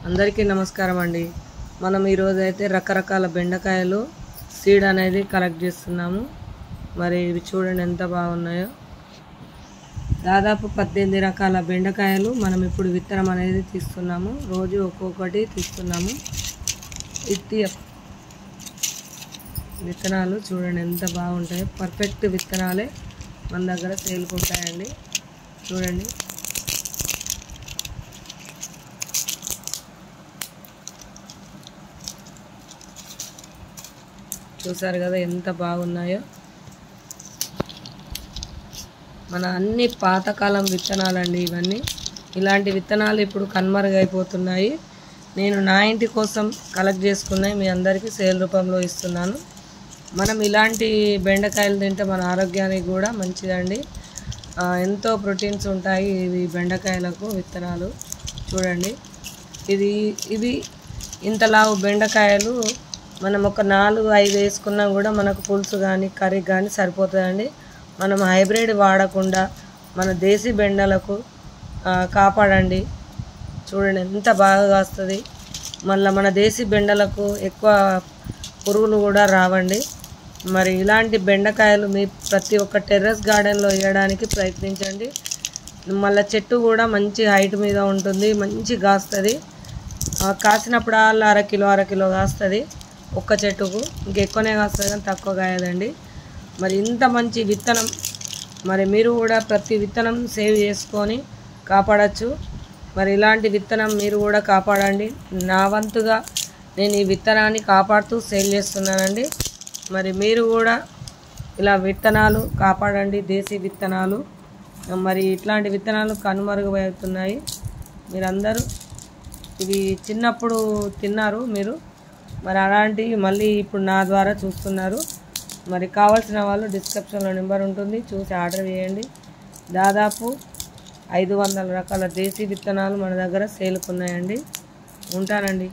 అందరికీ నమస్కారం అండి. మనం ఈరోజు అయితే రకరకాల బెండకాయలు సీడ్ అనేది కలెక్ట్ చేస్తున్నాము. మరి ఇవి చూడండి ఎంత బాగున్నాయో. దాదాపు 18 రకాల బెండకాయలు మనం ఇప్పుడు విత్తనం అనేది తీస్తున్నాము. రోజు ఒక్కొక్కటి తీస్తున్నాము. ఇది విత్తనాలు చూడండి ఎంత బాగుంటాయో. పర్ఫెక్ట్ విత్తనాలే మన దగ్గర సేల్కుంటాయండి. చూడండి చూసారు కదా ఎంత బాగున్నాయో. మన అన్ని పాతకాలం విత్తనాలండి ఇవన్నీ. ఇలాంటి విత్తనాలు ఇప్పుడు కనుమరుగైపోతున్నాయి. నేను నా ఇంటి కోసం కలెక్ట్ చేసుకున్నాయి మీ అందరికీ సేల్ రూపంలో ఇస్తున్నాను. మనం ఇలాంటి బెండకాయలు తింటే మన ఆరోగ్యానికి కూడా మంచిదండి. ఎంతో ప్రోటీన్స్ ఉంటాయి ఇవి బెండకాయలకు విత్తనాలు. చూడండి ఇవి ఇంతలావు బెండకాయలు మనం ఒక 4-5 వేసుకున్నా కూడా మనకు పులుసు కానీ కర్రీ కానీ సరిపోతుందండి. మనం హైబ్రిడ్ వాడకుండా మన దేశీ బెండలకు కాపాడండి. చూడండి ఎంత బాగా కాస్తుంది. మళ్ళీ మన దేశీ బెండలకు ఎక్కువ పురుగులు కూడా రావండి. మరి ఇలాంటి బెండకాయలు మీ ప్రతి ఒక్క టెర్రస్ గార్డెన్లో వేయడానికి ప్రయత్నించండి. మళ్ళీ చెట్టు కూడా మంచి హైట్ మీద ఉంటుంది, మంచి కాస్తుంది. కాసినప్పుడు అర కిలో కాస్తుంది ఒక్క చెట్టుకు. ఇంకెక్కువనే కాస్తుంది కానీ తక్కువ కాయదండి. మరి ఇంత మంచి విత్తనం మరి మీరు కూడా ప్రతి విత్తనం సేవ్ చేసుకొని కాపాడచ్చు. మరి ఇలాంటి విత్తనం మీరు కూడా కాపాడండి. నా వంతుగా నేను ఈ విత్తనాన్ని కాపాడుతూ సేల్ చేస్తున్నానండి. మరి మీరు కూడా ఇలా విత్తనాలు కాపాడండి, దేశీ విత్తనాలు. మరి ఇట్లాంటి విత్తనాలు కనుమరుగవుతున్నాయి. మీరందరూ ఇవి చిన్నప్పుడు తిన్నారు మీరు, మరి అలాంటివి మళ్ళీ ఇప్పుడు నా ద్వారా చూస్తున్నారు. మరి కావాల్సిన వాళ్ళు డిస్క్రిప్షన్లో నెంబర్ ఉంటుంది, చూసి ఆర్డర్ చేయండి. దాదాపు 500 రకాల దేశీ విత్తనాలు మన దగ్గర సేల్కున్నాయండి. ఉంటానండి.